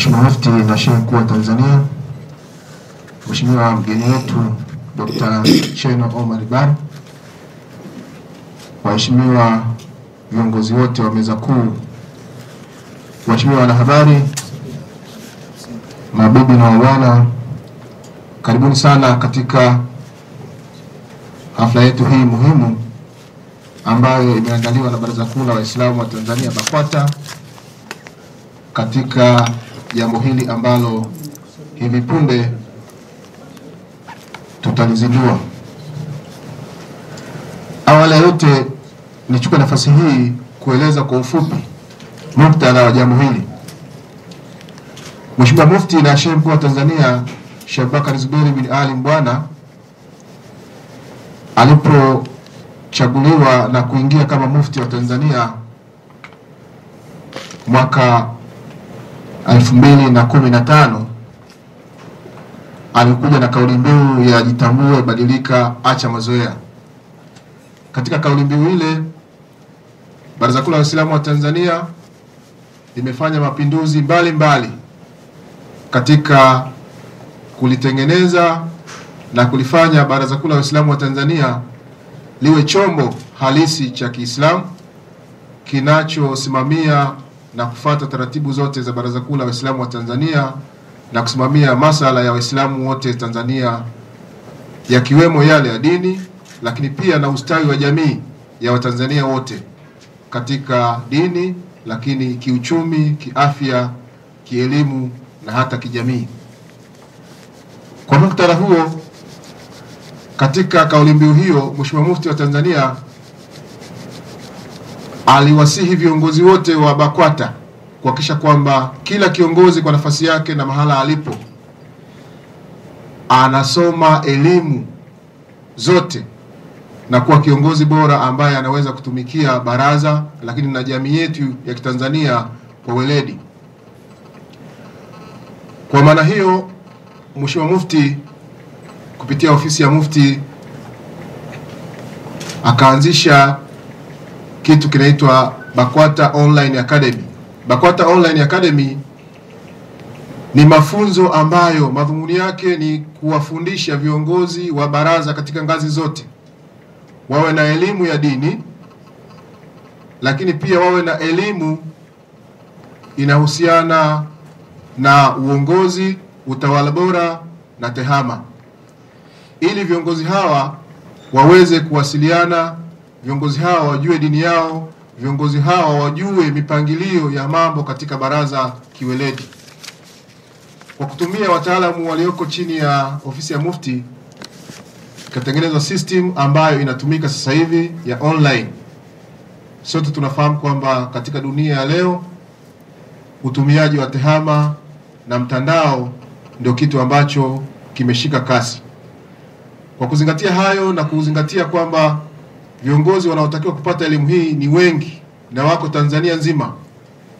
Mheshimiwa Mufti na Sheikh Mkuu wa Tanzania, Mheshimiwa mgeni wetu Dr. Cheno Omar Bar, waheshimiwa viongozi wote wa meza kuu, waheshimiwa wanahabari, mabibi na mabwana, karibuni sana katika hafla yetu hii muhimu ambayo imeandaliwa na Baraza Kuu la Waislamu wa Tanzania BAKWATA katika jambo hili ambalo hivi punde tutalizindua. Awali yote nichukue nafasi hii kueleza kwa ufupi muktadha wa jambo hili. Mheshimiwa Mufti na Sheikh Mkuu wa Tanzania Sheikh Bakari Zuberi bin Ali Mbwana alipochaguliwa na kuingia kama Mufti wa Tanzania mwaka 2015, alikuja na kauli mbiu ya jitambue, badilika, acha mazoea. Katika kauli mbiu ile, Baraza Kuu la Waislamu wa Tanzania limefanya mapinduzi mbalimbali katika kulitengeneza na kulifanya Baraza Kuu la Waislamu wa Tanzania liwe chombo halisi cha Kiislamu kinachosimamia na kufuata taratibu zote za Baraza Kuu la Waislamu wa Tanzania na kusimamia masala ya Waislamu wote Tanzania, yakiwemo yale ya dini, lakini pia na ustawi wa jamii ya Watanzania wote katika dini, lakini kiuchumi, kiafya, kielimu na hata kijamii. Kwa muktadha huo, katika kauli mbiu hiyo, Mheshimiwa Mufti wa Tanzania aliwasihi viongozi wote wa BAKWATA kuhakikisha kwamba kila kiongozi kwa nafasi yake na mahala alipo anasoma elimu zote na kuwa kiongozi bora ambaye anaweza kutumikia baraza lakini na jamii yetu ya Kitanzania kwa weledi. Kwa maana hiyo, Mheshimiwa Mufti kupitia ofisi ya Mufti akaanzisha kitu kinaitwa BAKWATA Online Academy. BAKWATA Online Academy ni mafunzo ambayo madhumuni yake ni kuwafundisha viongozi wa baraza katika ngazi zote wawe na elimu ya dini, lakini pia wawe na elimu inahusiana na uongozi, utawala bora na tehama, ili viongozi hawa waweze kuwasiliana, viongozi hawa wajue dini yao, viongozi hawa wajue mipangilio ya mambo katika baraza kiweledi. Kwa kutumia wataalamu walioko chini ya ofisi ya Mufti, katengenezwa system ambayo inatumika sasa hivi ya online. Sote tunafahamu kwamba katika dunia ya leo utumiaji wa tehama na mtandao ndio kitu ambacho kimeshika kasi. Kwa kuzingatia hayo na kuzingatia kwamba viongozi wanaotakiwa kupata elimu hii ni wengi na wako Tanzania nzima,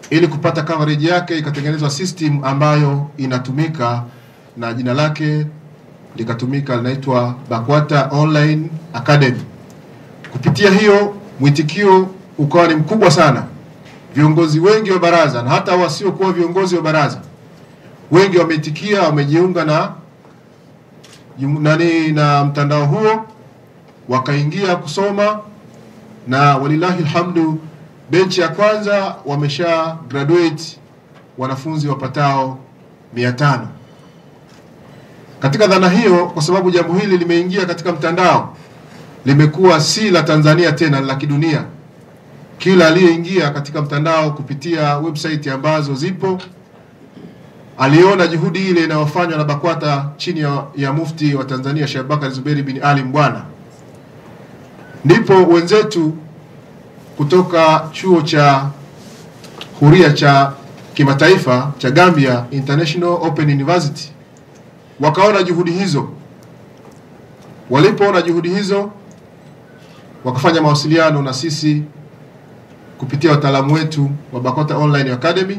ili kupata coverage yake ikatengenezwa system ambayo inatumika na jina lake likatumika, linaitwa BAKWATA Online Academy. Kupitia hiyo mwitikio ukawa ni mkubwa sana. Viongozi wengi wa baraza na hata wasiokuwa viongozi wa baraza wengi wameitikia, wamejiunga na mtandao huo, wakaingia kusoma, na walilahi alhamdu benchi ya kwanza wamesha graduate wanafunzi wapatao 500. Katika dhana hiyo, kwa sababu jambo hili limeingia katika mtandao, limekuwa si la Tanzania tena, la kidunia. Kila aliyeingia katika mtandao kupitia website ambazo zipo aliona juhudi ile inayofanywa na BAKWATA chini ya Mufti wa Tanzania Sheikh Bakari Zuberi bin Ali Mbwana. Ndipo wenzetu kutoka chuo cha huria cha kimataifa cha Gambia International Open University wakaona juhudi hizo. Walipoona juhudi hizo, wakafanya mawasiliano na sisi kupitia wataalamu wetu wa BAKWATA Online Academy,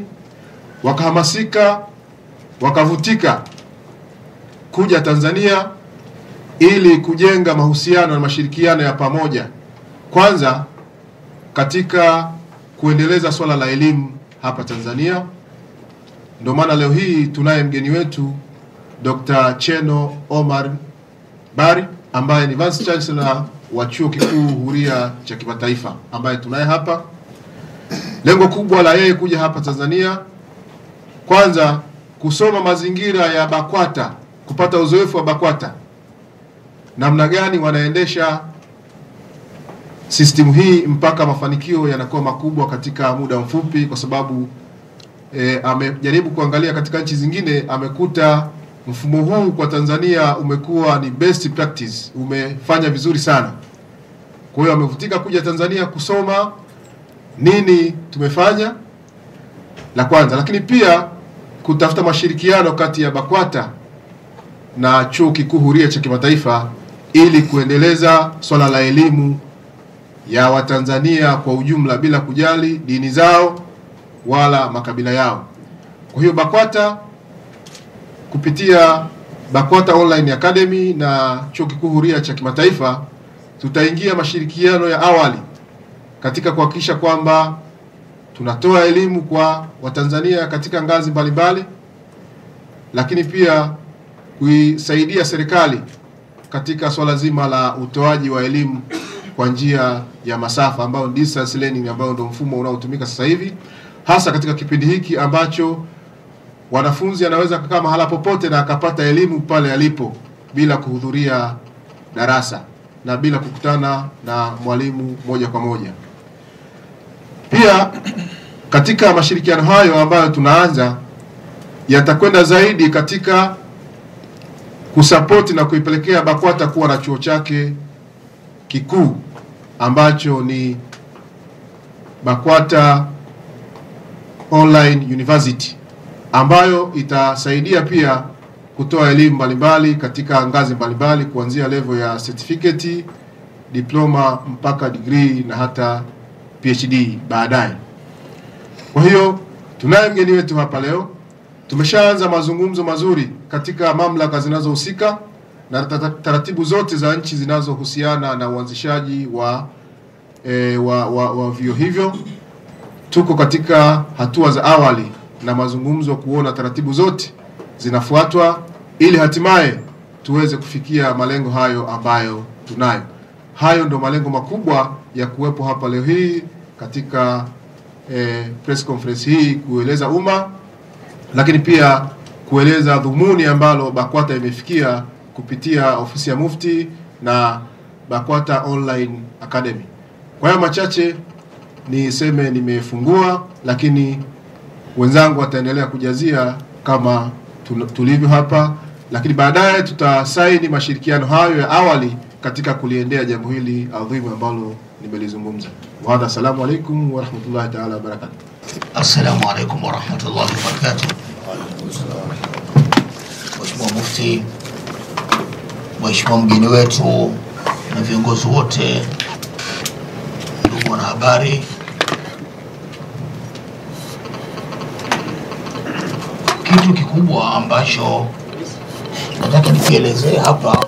wakahamasika, wakavutika kuja Tanzania ili kujenga mahusiano na mashirikiano ya pamoja, kwanza katika kuendeleza swala la elimu hapa Tanzania, Ndio maana leo hii tunaye mgeni wetu Dr. Cheno Omar Bari ambaye ni Vice Chancellor wa Chuo Kikuu Huria cha Kimataifa ambaye tunaye hapa. Lengo kubwa la yeye kuja hapa Tanzania, kwanza kusoma mazingira ya BAKWATA, kupata uzoefu wa BAKWATA, namna gani wanaendesha system hii mpaka mafanikio yanakuwa makubwa katika muda mfupi, kwa sababu amejaribu kuangalia katika nchi zingine, amekuta mfumo huu kwa Tanzania umekuwa ni best practice, umefanya vizuri sana. Kwa hiyo amevutika kuja Tanzania kusoma nini tumefanya, la kwanza, lakini pia kutafuta mashirikiano kati ya BAKWATA na Chuo Kikuu Huria cha Kimataifa ili kuendeleza swala la elimu ya Watanzania kwa ujumla bila kujali dini zao wala makabila yao. Kwa hiyo BAKWATA kupitia BAKWATA Online Academy na Chuo Kikuu Huria cha Kimataifa tutaingia mashirikiano ya awali katika kuhakikisha kwamba tunatoa elimu kwa Watanzania katika ngazi mbalimbali, lakini pia kuisaidia serikali katika swala zima la utoaji wa elimu kwa njia ya masafa ambayo distance learning, ambayo ndio mfumo unaotumika sasa hivi, hasa katika kipindi hiki ambacho wanafunzi anaweza kukaa mahala popote na akapata elimu pale alipo bila kuhudhuria darasa na bila kukutana na mwalimu moja kwa moja. Pia katika mashirikiano hayo ambayo tunaanza, yatakwenda zaidi katika kusapoti na kuipelekea BAKWATA kuwa na chuo chake kikuu ambacho ni BAKWATA Online University, ambayo itasaidia pia kutoa elimu mbalimbali katika ngazi mbalimbali kuanzia level ya certificate, diploma mpaka degree na hata PhD baadaye. Kwa hiyo tunaye mgeni wetu hapa leo. Tumeshaanza mazungumzo mazuri katika mamlaka zinazohusika na taratibu zote za nchi zinazohusiana na uanzishaji wa vyuo hivyo. Tuko katika hatua za awali na mazungumzo kuona taratibu zote zinafuatwa ili hatimaye tuweze kufikia malengo hayo ambayo tunayo. Hayo ndo malengo makubwa ya kuwepo hapa leo hii katika press conference hii, kueleza umma, lakini pia kueleza dhumuni ambalo BAKWATA imefikia kupitia ofisi ya Mufti na BAKWATA Online Academy. Kwa hiyo machache niseme nimefungua, lakini wenzangu wataendelea kujazia kama tulivyo hapa, lakini baadaye tutasaini mashirikiano hayo ya awali katika kuliendea jambo hili adhimu ambalo nimelizungumza. Wa assalamu alaykum wa rahmatullahi ta'ala wa barakatuh. Assalamu alaykum wa rahmatullahi wa barakatuh. Mheshimiwa Mufti, Mheshimiwa mgeni wetu na viongozi wote, ndugu wanahabari, kitu kikubwa ambacho nataka nikielezee hapa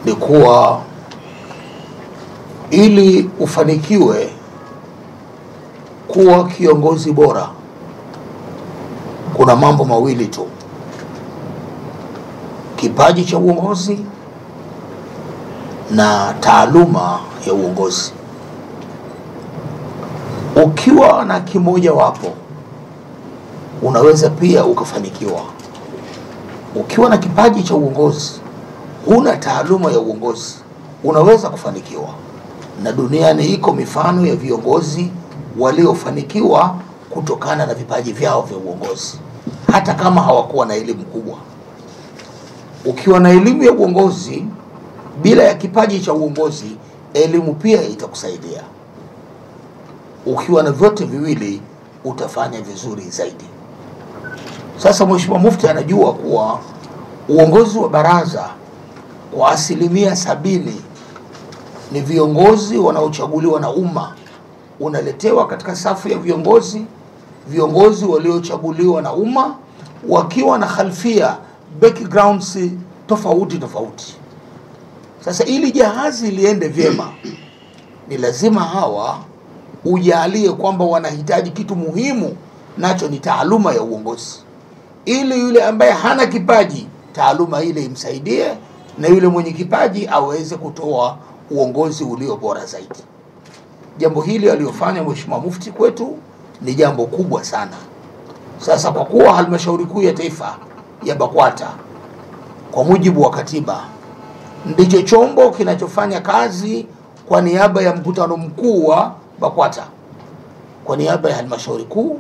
ni kuwa ili ufanikiwe kuwa kiongozi bora, kuna mambo mawili tu: kipaji cha uongozi na taaluma ya uongozi. Ukiwa na kimoja wapo, unaweza pia ukafanikiwa. Ukiwa na kipaji cha uongozi, huna taaluma ya uongozi, unaweza kufanikiwa. Na duniani iko mifano ya viongozi waliofanikiwa kutokana na vipaji vyao vya uongozi, hata kama hawakuwa na elimu kubwa. Ukiwa na elimu ya uongozi bila ya kipaji cha uongozi, elimu pia itakusaidia. Ukiwa na vyote viwili, utafanya vizuri zaidi. Sasa Mheshimiwa Mufti anajua kuwa uongozi wa baraza kwa 70% ni viongozi wanaochaguliwa na umma. Unaletewa katika safu ya viongozi waliochaguliwa na umma wakiwa na khalfia, backgrounds tofauti. Sasa ili jahazi liende vyema, ni lazima hawa ujalie kwamba wanahitaji kitu muhimu, nacho ni taaluma ya uongozi. ili yule ambaye hana kipaji taaluma ile imsaidie, na yule mwenye kipaji aweze kutoa uongozi ulio bora zaidi. Jambo hili aliyofanya Mheshimiwa Mufti kwetu ni jambo kubwa sana. Sasa kwa kuwa halmashauri kuu ya taifa ya BAKWATA kwa mujibu wa katiba ndicho chombo kinachofanya kazi kwa niaba ya mkutano mkuu wa BAKWATA, kwa niaba ya halmashauri kuu,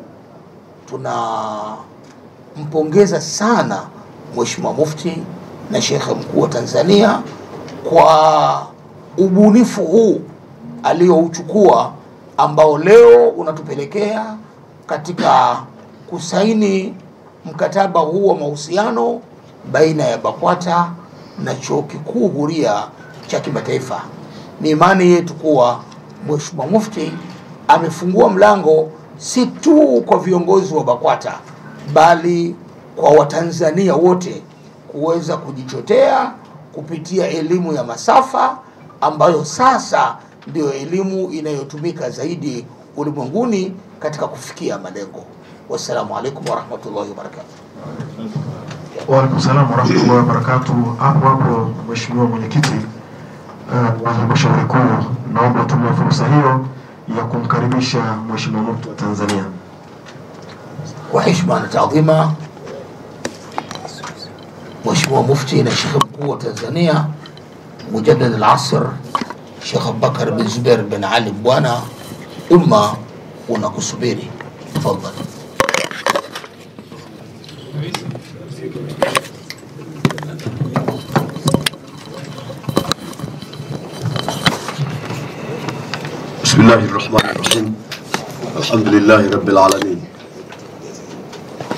tunampongeza sana Mheshimiwa Mufti na Shekhe mkuu wa Tanzania kwa ubunifu huu aliyouchukua, ambao leo unatupelekea katika kusaini mkataba huu wa mahusiano baina ya BAKWATA na Chuo Kikuu Huria cha Kimataifa. Ni imani yetu kuwa Mheshimiwa Mufti amefungua mlango si tu kwa viongozi wa BAKWATA bali kwa Watanzania wote kuweza kujichotea kupitia elimu ya masafa ambayo sasa ndio elimu inayotumika zaidi ulimwenguni katika kufikia malengo. Wassalamu alaikum warahmatullahi wabarakatuh. Wa alaikum salam warahmatullahi wabarakatuh. Hapo Mheshimiwa Mwenyekiti wa Halmashauri Kuu, naomba tumie fursa hiyo ya kumkaribisha Mheshimiwa Mufti wa Tanzania. Kwa heshima na taadhima, Mheshimiwa Mufti na Sheikh mkuu wa Tanzania Mujaddid al-Asr Sheikh Abubakar bin Zubair bin Ali Bwana, umma unakusubiri. Tafadhali. بسم الله الرحمن الرحيم. الحمد لله رب العالمين،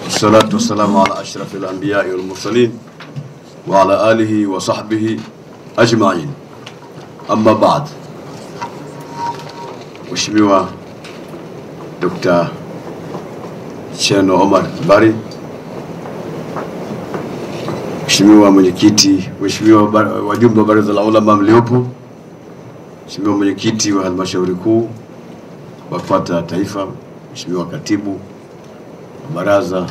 والصلاة والسلام على أشرف الأنبياء والمرسلين وعلى آله وصحبه أجمعين. أما بعد، Mheshimiwa Dr. Cherno Omar Bari, Mheshimiwa Mwenyekiti, Mheshimiwa wajumbe wa Baraza la Ulama mliopo, Mheshimiwa Mwenyekiti wa Halmashauri Kuu BAKWATA Taifa, Mheshimiwa Katibu Baraza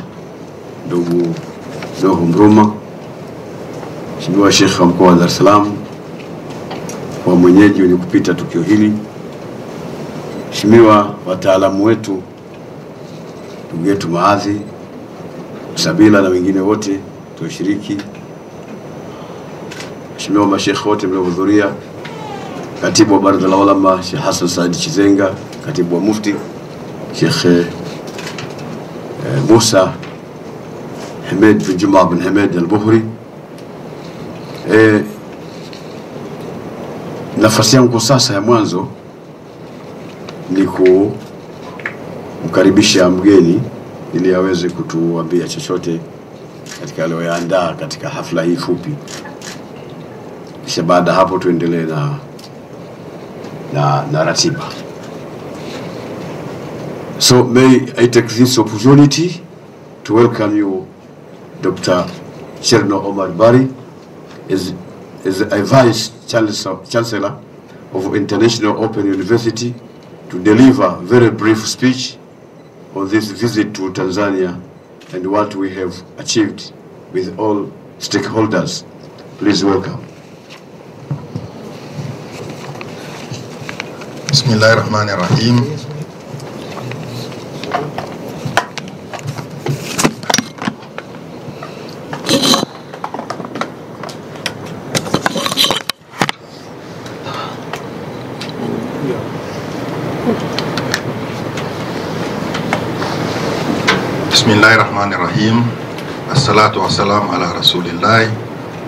ndugu Nuhu Mruma, Mheshimiwa Sheikh wa Mkoa wa Dar es Salaam, kwa mwenyeji wenye kupita tukio hili, Mheshimiwa wataalamu wetu, ndugu yetu Maadhi, Sabila na wengine wote tulioshiriki, Mheshimiwa mashekhe wote mliohudhuria, Katibu wa Baraza la Ulama Sheikh Hassan Said Chizenga, Katibu wa Mufti Sheikh Musa Hamed bin Juma bin Hamed al-Buhri. Nafasi yangu sasa ya mwanzo ni kumkaribisha mgeni ili aweze kutuambia chochote katika aliyoandaa katika hafla hii fupi, kisha baada hapo tuendelee na ratiba. So may I take this opportunity to welcome you, Dr. Cherno Omar Bari, is a Vice Chancellor of International Open University, to deliver a very brief speech on this visit to Tanzania and what we have achieved with all stakeholders. Please welcome. Bismillahirrahmanirrahim. Bismillahirrahmanirrahim. Assalatu wassalamu ala Rasulillah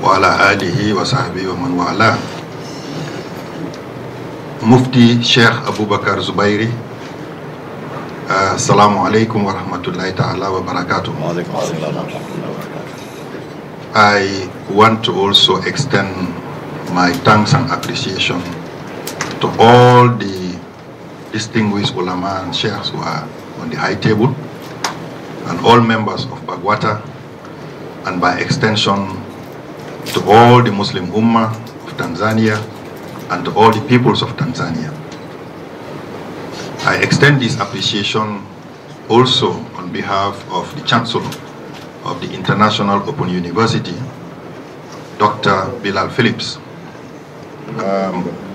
wa ala alihi wa sahbihi wa man wala. Mufti Sheikh Abubakar Zubairi, assalamu alaikum wa rahmatullahi ta'ala wa barakatuh. I want to also extend my thanks and appreciation to all the distinguished ulama and sheikhs who are on the high table, and all members of BAKWATA, and by extension to all the Muslim Ummah of Tanzania and to all the peoples of Tanzania. I extend this appreciation also on behalf of the Chancellor of the International Open University, Dr. Bilal Phillips,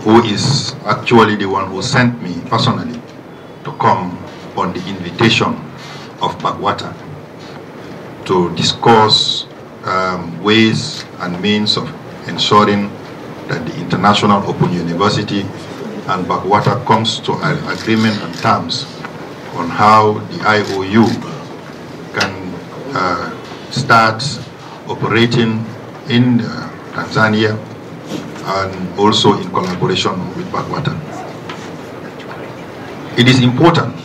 who is actually the one who sent me personally to come on the invitation of Bagwata to discuss ways and means of ensuring that the International Open University and Bagwata comes to an agreement and terms on how the IOU can start operating in Tanzania and also in collaboration with Bagwata. It is important,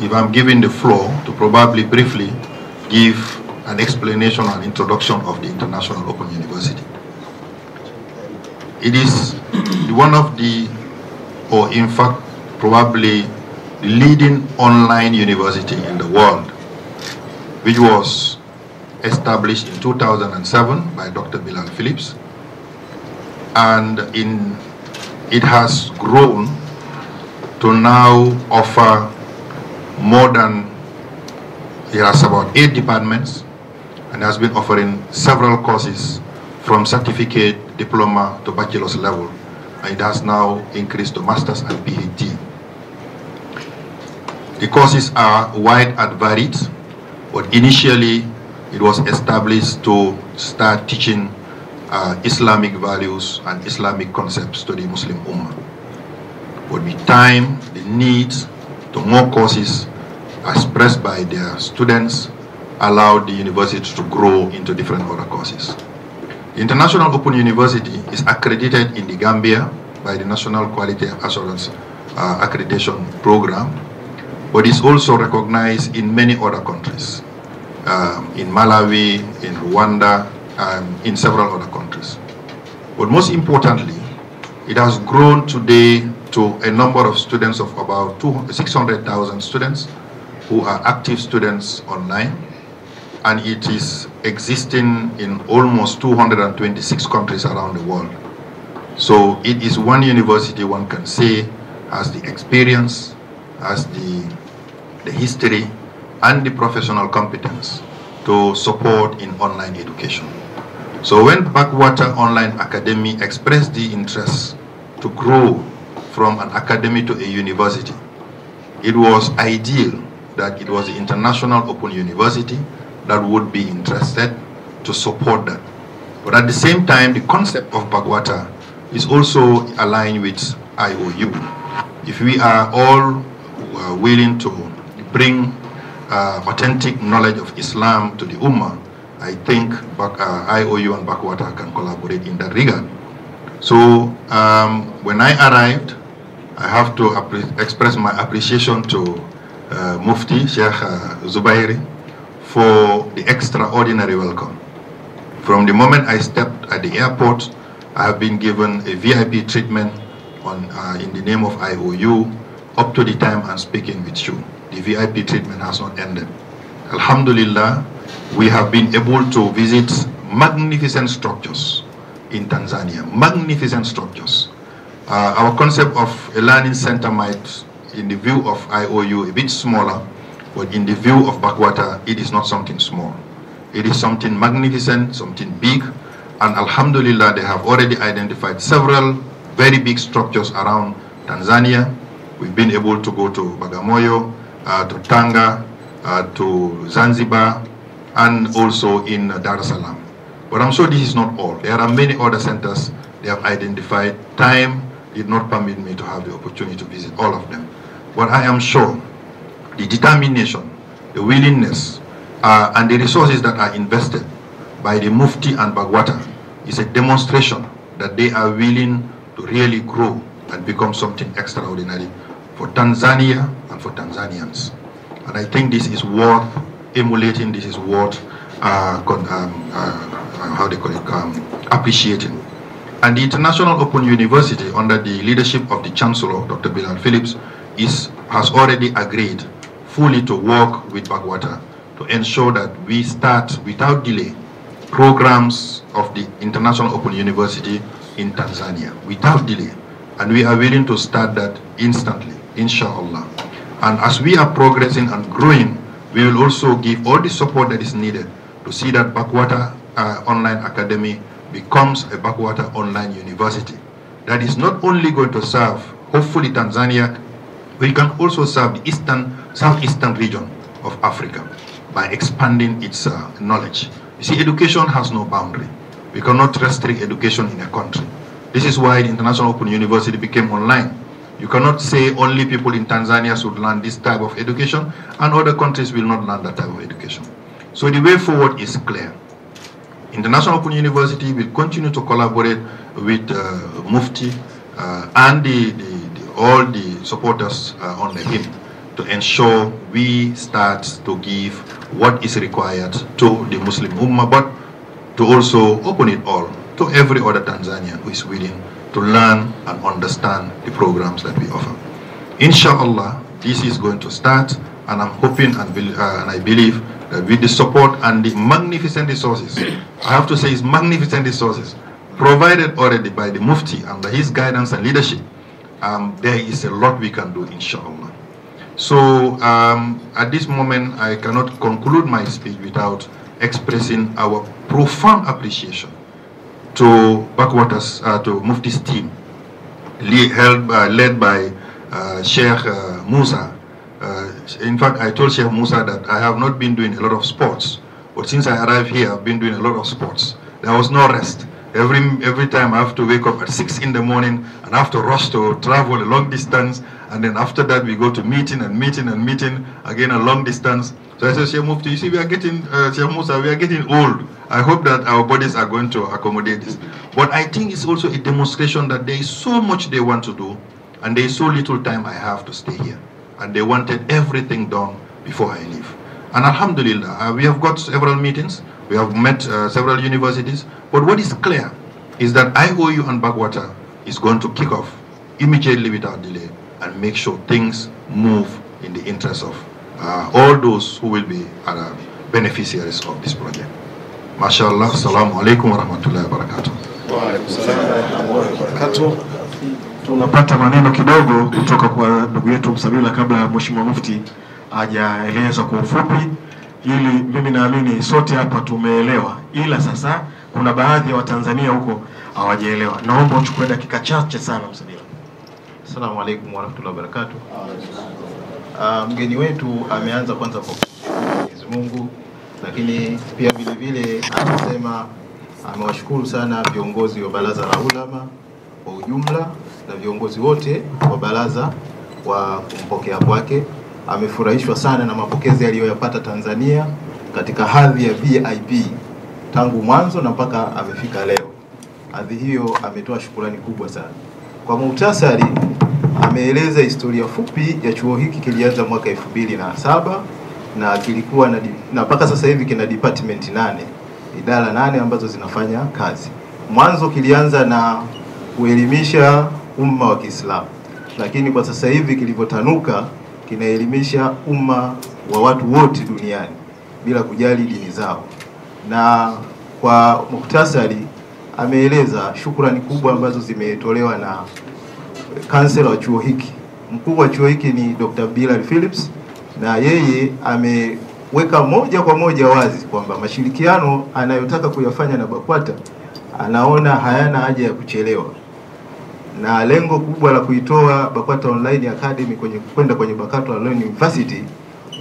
if I'm given the floor, to probably briefly give an explanation and introduction of the International Open University. It is one of the, or in fact, probably the leading online university in the world, which was established in 2007 by Dr. Bilal Phillips, and it has grown to now offer more than, it has about 8 departments, and has been offering several courses from certificate, diploma to bachelor's level, and it has now increased to master's and PhD. The courses are wide and varied, but initially it was established to start teaching Islamic values and Islamic concepts to the Muslim Ummah. But with time, the need to more courses expressed by their students allowed the university to grow into different other courses. The International Open University is accredited in the Gambia by the National Quality Assurance Accreditation Program, but is also recognized in many other countries, in Malawi, in Rwanda, in several other countries. But most importantly, it has grown today to a number of students of about 600,000 students who are active students online, and it is existing in almost 226 countries around the world. So it is one university one can say has the experience, has the history, and the professional competence to support in online education. So when Bagwata Online Academy expressed the interest to grow from an academy to a university, it was ideal that it was the International Open University that would be interested to support that. But at the same time, the concept of Bagwata is also aligned with IOU. If we are all willing to bring authentic knowledge of Islam to the Ummah, I think IOU and Bagwata can collaborate in that regard. So when I arrived, I have to express my appreciation to Mufti Sheikh Zubairi for the extraordinary welcome. From the moment I stepped at the airport, I have been given a VIP treatment in the name of IOU up to the time I'm speaking with you. The VIP treatment has not ended. Alhamdulillah, we have been able to visit magnificent structures in Tanzania, magnificent structures. Our concept of a learning center might, in the view of IOU, a bit smaller, but in the view of Bagwata, it is not something small. It is something magnificent, something big, and Alhamdulillah, they have already identified several very big structures around Tanzania. We've been able to go to Bagamoyo, to Tanga, to Zanzibar, and also in Dar es Salaam. But I'm sure this is not all. There are many other centers they have identified. Time did not permit me to have the opportunity to visit all of them. But I am sure the determination, the willingness, and the resources that are invested by the Mufti and Bagwata is a demonstration that they are willing to really grow and become something extraordinary for Tanzania and for Tanzanians. And I think this is worth emulating, this is worth appreciating. And the International Open University, under the leadership of the Chancellor, Dr. Bilal Phillips, has already agreed fully to work with Bagwata to ensure that we start without delay programs of the International Open University in Tanzania, without delay. And we are willing to start that instantly, inshallah. And as we are progressing and growing, we will also give all the support that is needed to see that Bakwata Online Academy becomes a Bakwata Online University that is not only going to serve, hopefully, Tanzania, but it can also serve the southeastern region of Africa by expanding its knowledge. You see, education has no boundary. We cannot restrict education in a country. This is why the International Open University became online. You cannot say only people in Tanzania should learn this type of education and other countries will not learn that type of education. So the way forward is clear. International Open University will continue to collaborate with Mufti and all the supporters under him to ensure we start to give what is required to the Muslim Ummah, but to also open it all to every other Tanzanian who is willing to learn and understand the programs that we offer. Inshallah, this is going to start, and I'm hoping and I believe that with the support and the magnificent resources, I have to say it's magnificent resources, provided already by the Mufti under his guidance and leadership, there is a lot we can do, inshallah. So at this moment, I cannot conclude my speech without expressing our profound appreciation to Backwaters, to Mufti's team, led by Sheikh Musa. In fact, I told Sheikh Musa that I have not been doing a lot of sports, but since I arrived here, I've been doing a lot of sports. There was no rest. Every time I have to wake up at 6 in the morning and I have to rush to travel a long distance, and then after that we go to meeting and meeting and meeting again a long distance. So I said, Sheikh Mufti, you see, we are getting, Sheikh Musa, we are getting old. I hope that our bodies are going to accommodate this. But I think it's also a demonstration that there is so much they want to do, and there is so little time I have to stay here. And they wanted everything done before I leave. And Alhamdulillah, we have got several meetings. We have met several universities. But what is clear is that IOU and Bakwata is going to kick off immediately without delay and make sure things move in the interest of all those who will be beneficiaries of this project. MashaAllah, Assalamu alaikum wa rahmatullahi wa barakatuh. Tunapata maneno kidogo kutoka kwa ndugu yetu Msabila kabla Mheshimiwa Mufti hajaeleza kwa ufupi, ili mimi naamini sote hapa tumeelewa, ila sasa kuna baadhi ya Watanzania huko hawajaelewa. Naomba uchukue dakika chache sana Msabila. Assalamu alaikum wa rahmatullahi wa barakatuh. Mgeni wetu ameanza kwanza kwa Mwenyezi Mungu, lakini pia vile vile anasema amewashukuru sana viongozi wa Baraza la Ulama kwa ujumla na viongozi wote wa baraza kwa kumpokea kwake. Amefurahishwa sana na mapokezi aliyoyapata Tanzania katika hadhi ya VIP tangu mwanzo na mpaka amefika leo. Hadhi hiyo ametoa shukrani kubwa sana. Kwa muhtasari, ameeleza historia fupi ya chuo hiki. Kilianza mwaka 2007 na kilikuwa na mpaka sasa hivi kina department 8, idara 8 ambazo zinafanya kazi. Mwanzo kilianza na kuelimisha umma wa Kiislamu, lakini kwa sasa hivi kilivyotanuka kinaelimisha umma wa watu wote duniani bila kujali dini zao. Na kwa muhtasari ameeleza shukrani kubwa ambazo zimetolewa na kansela wa chuo hiki. Mkuu wa chuo hiki ni Dr. Bilal Phillips, na yeye ameweka moja kwa moja wazi kwamba mashirikiano anayotaka kuyafanya na Bakwata anaona hayana haja ya kuchelewa, na lengo kubwa la kuitoa Bakwata Online Academy kwenda kwenye Bakwata Online University,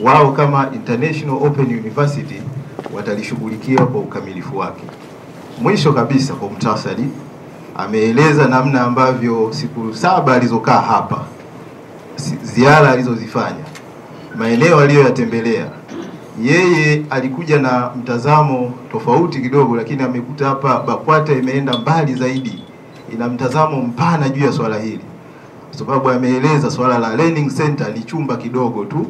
wao kama International Open University watalishughulikia kwa ukamilifu wake. Mwisho kabisa, kwa mtasari, ameeleza namna ambavyo siku 7 alizokaa hapa, ziara alizozifanya, maeneo aliyoyatembelea. Yeye alikuja na mtazamo tofauti kidogo, lakini amekuta hapa Bakwata imeenda mbali zaidi, ina mtazamo mpana juu ya swala hili. Sababu ameeleza swala la learning center ni chumba kidogo tu,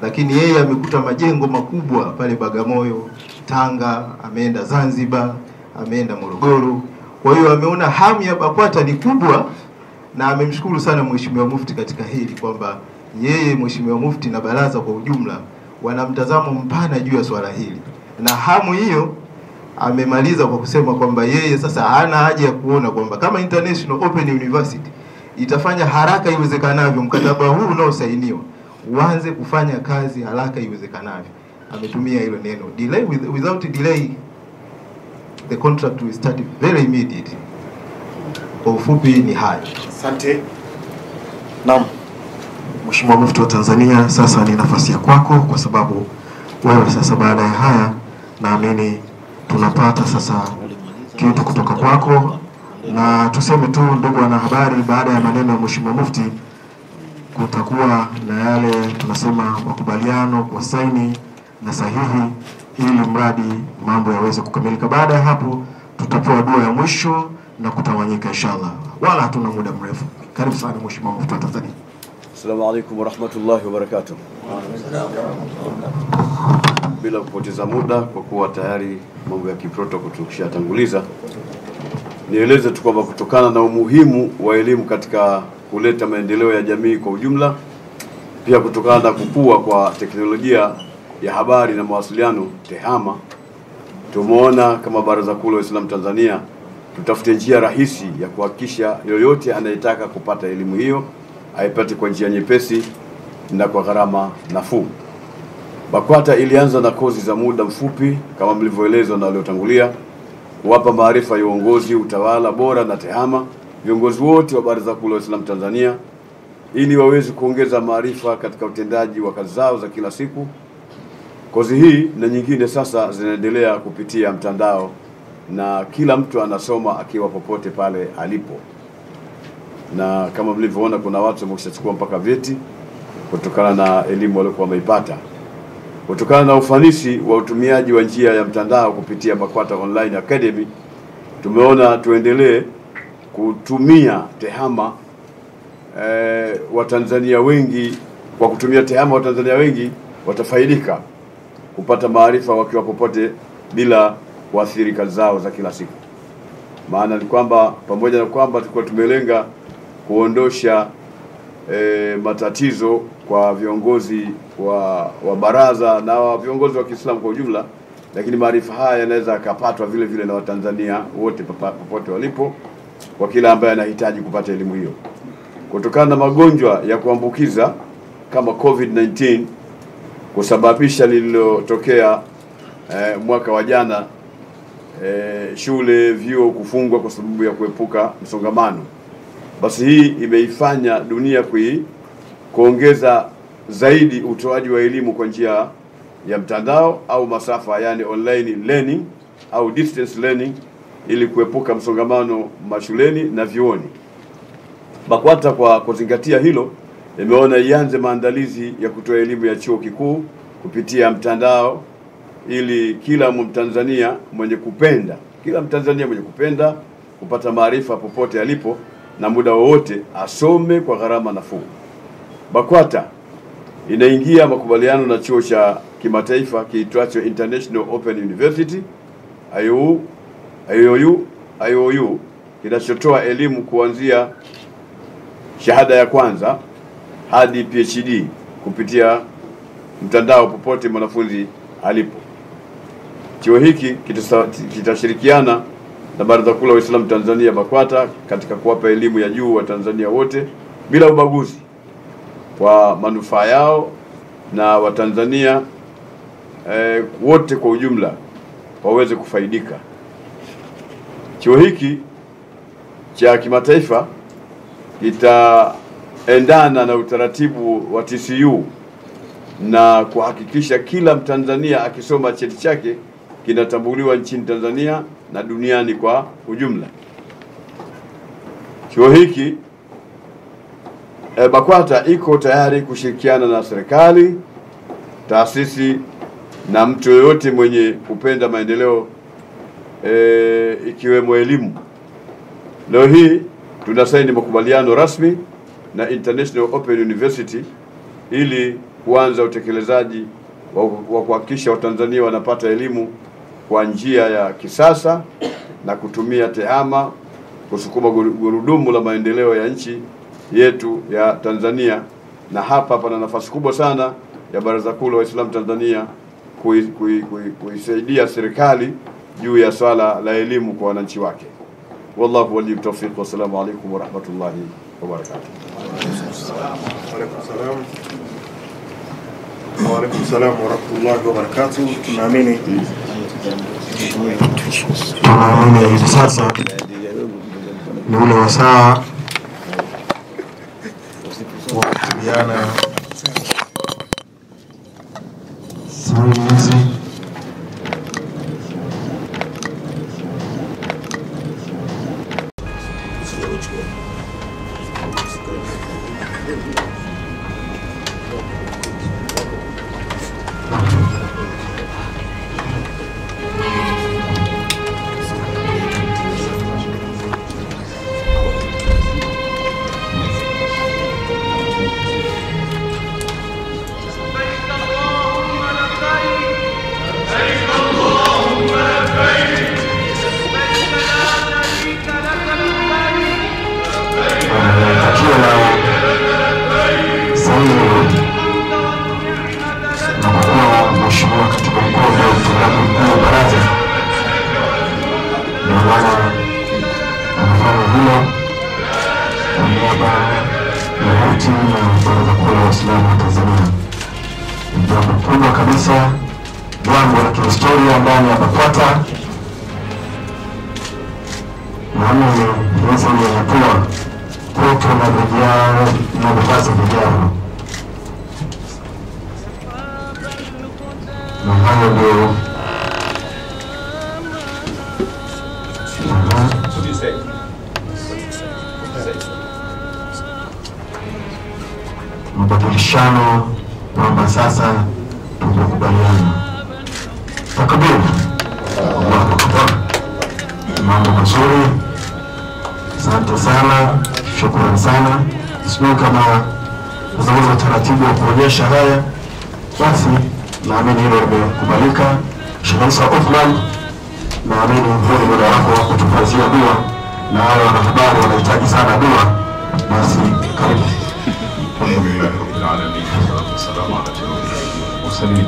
lakini yeye amekuta majengo makubwa pale Bagamoyo, Tanga, ameenda Zanzibar, ameenda Morogoro. Kwa hiyo ameona hamu ya Bakwata ni kubwa, na amemshukuru sana Mheshimiwa Mufti katika hili kwamba yeye Mheshimiwa Mufti na baraza kwa ujumla wana mtazamo mpana juu ya swala hili. Na hamu hiyo amemaliza kwa kusema kwamba yeye sasa hana haja ya kuona kwamba kama International Open University itafanya haraka iwezekanavyo mkataba huu unaosainiwa uanze kufanya kazi haraka iwezekanavyo. ametumia hilo neno delay. Without delay the contract will start very immediately. Kwa ufupi ni hayo. Asante. Naam. Mheshimiwa Mufti wa Tanzania, sasa ni nafasi ya kwako, kwa sababu wewe sasa baada ya haya naamini tunapata sasa kitu kutoka kwako, na tuseme tu ndugu wanahabari, baada ya maneno ya Mheshimiwa Mufti kutakuwa na yale tunasema makubaliano kwa saini na sahihi, ili mradi mambo yaweze kukamilika. Baada ya hapo tutapewa dua ya mwisho na kutawanyika inshallah, wala hatuna muda mrefu. Karibu sana Mheshimiwa Mufti wa Tanzania. Assalamu alaikum warahmatullahi wabarakatuh. Bila kupoteza muda, kwa kuwa tayari mambo ya kiprotokoli tukishatanguliza, nieleze tu kwamba kutokana na umuhimu wa elimu katika kuleta maendeleo ya jamii kwa ujumla, pia kutokana na kukua kwa teknolojia ya habari na mawasiliano TEHAMA, tumeona kama Baraza Kuu la Waislamu Tanzania tutafute njia rahisi ya kuhakikisha yoyote anayetaka kupata elimu hiyo aipate kwa njia nyepesi na kwa gharama nafuu. BAKWATA ilianza na kozi za muda mfupi kama mlivyoelezwa na waliotangulia, kuwapa maarifa ya uongozi, utawala bora na TEHAMA viongozi wote wa Baraza Kuu la Waislamu Tanzania, ili waweze kuongeza maarifa katika utendaji wa kazi zao za kila siku. Kozi hii na nyingine sasa zinaendelea kupitia mtandao, na kila mtu anasoma akiwa popote pale alipo. Na kama mlivyoona kuna watu wameshachukua mpaka vyeti kutokana na elimu waliokuwa wameipata. Kutokana na ufanisi wa utumiaji wa njia ya mtandao kupitia BAKWATA Online Academy, tumeona tuendelee kutumia TEHAMA. Watanzania wengi kwa kutumia TEHAMA, Watanzania wengi watafaidika kupata maarifa wakiwa popote bila kuathiri kazi zao za kila siku. Maana ni kwamba pamoja na kwamba tulikuwa tumelenga kuondosha matatizo kwa viongozi wa baraza na viongozi wa Kiislamu kwa ujumla, lakini maarifa haya yanaweza yakapatwa vile vile na Watanzania wote popote walipo, kwa kila ambaye anahitaji kupata elimu hiyo. Kutokana na magonjwa ya kuambukiza kama COVID-19 kusababisha lililotokea mwaka wa jana, shule, vyuo kufungwa kwa sababu ya kuepuka msongamano, basi hii imeifanya dunia kuongeza zaidi utoaji wa elimu kwa njia ya mtandao au masafa, yani online learning au distance learning, ili kuepuka msongamano mashuleni na vyuoni. BAKWATA kwa kuzingatia hilo imeona ianze maandalizi ya kutoa elimu ya chuo kikuu kupitia mtandao, ili kila Mtanzania mwenye kupenda kupata maarifa popote alipo na muda wowote asome kwa gharama nafuu. BAKWATA inaingia makubaliano na chuo cha kimataifa kiitwacho International Open University IOU kinachotoa elimu kuanzia shahada ya kwanza hadi PhD kupitia mtandao popote mwanafunzi alipo. Chuo hiki kitashirikiana na Baraza Kuu la Waislamu Tanzania BAKWATA katika kuwapa elimu ya juu wa Tanzania wote bila ubaguzi, kwa manufaa yao na Watanzania wote kwa ujumla waweze kufaidika. Chuo hiki cha kimataifa kitaendana na utaratibu wa TCU na kuhakikisha kila Mtanzania akisoma cheti chake kinatambuliwa nchini Tanzania na duniani kwa ujumla. Chuo hiki BAKWATA iko tayari kushirikiana na serikali, taasisi na mtu yoyote mwenye kupenda maendeleo ikiwemo elimu. Leo hii tunasaini makubaliano rasmi na International Open University ili kuanza utekelezaji wa kuhakikisha Watanzania wanapata elimu kwa njia ya kisasa na kutumia TEHAMA kusukuma gurudumu la maendeleo ya nchi yetu ya Tanzania. Na hapa pana nafasi kubwa sana ya Baraza Kuu la Waislamu Tanzania kuisaidia serikali juu ya swala la elimu kwa wananchi wake. Wallahu wali tawfiq. Wassalamu alaykum wa rahmatullahi wa barakatuh. Wa alaikum salam wa rahmatullahi wa barakatuh. Tunaamini hivi sasa ni ule wasaa wa kutumiana hizi mabadilishano kwamba sasa tumekubaliana. Takbir. Allahu Akbar. Mambo mazuri. Asante sana. Shukrani sana. Sio kama unaweza taratibu wa kuonyesha haya. Basi naamini hilo limekubalika. Sheikh Uthman, naamini huu ni muda wako wa kutufanyia dua, na wale wanahabari wanahitaji sana dua. Basi karibu. Alhamdulillah rabbil alamin, wassalamu ala asyrafil mursalin.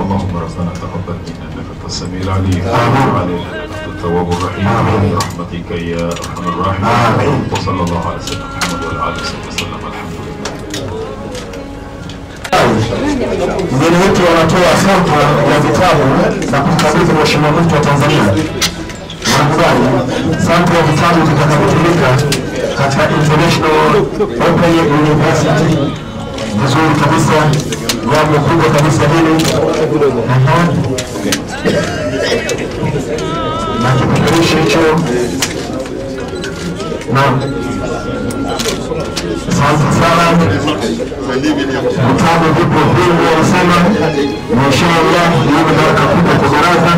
اللهم ربنا تقبل منا انك انت السميع العليم وتب علينا انك انت التواب الرحيم برحمتك يا ارحم الراحمين. وصلى الله على سيدنا محمد وعلى اله وصحبه وسلم. الحمد لله. Mgeni wetu wanatoa sample ya vitabu na kukabidhi Mheshimiwa Mufti wa Tanzania. Wanakubali sample ya vitabu vitakavyotumika katika International Open University. Vizuri kabisa, jambo kubwa kabisa hili. Na kipeperushi hicho. Naam. Asante sana. Vitabu vipo vingi wanasema. Inshallah, ni baraka kubwa kwa baraza.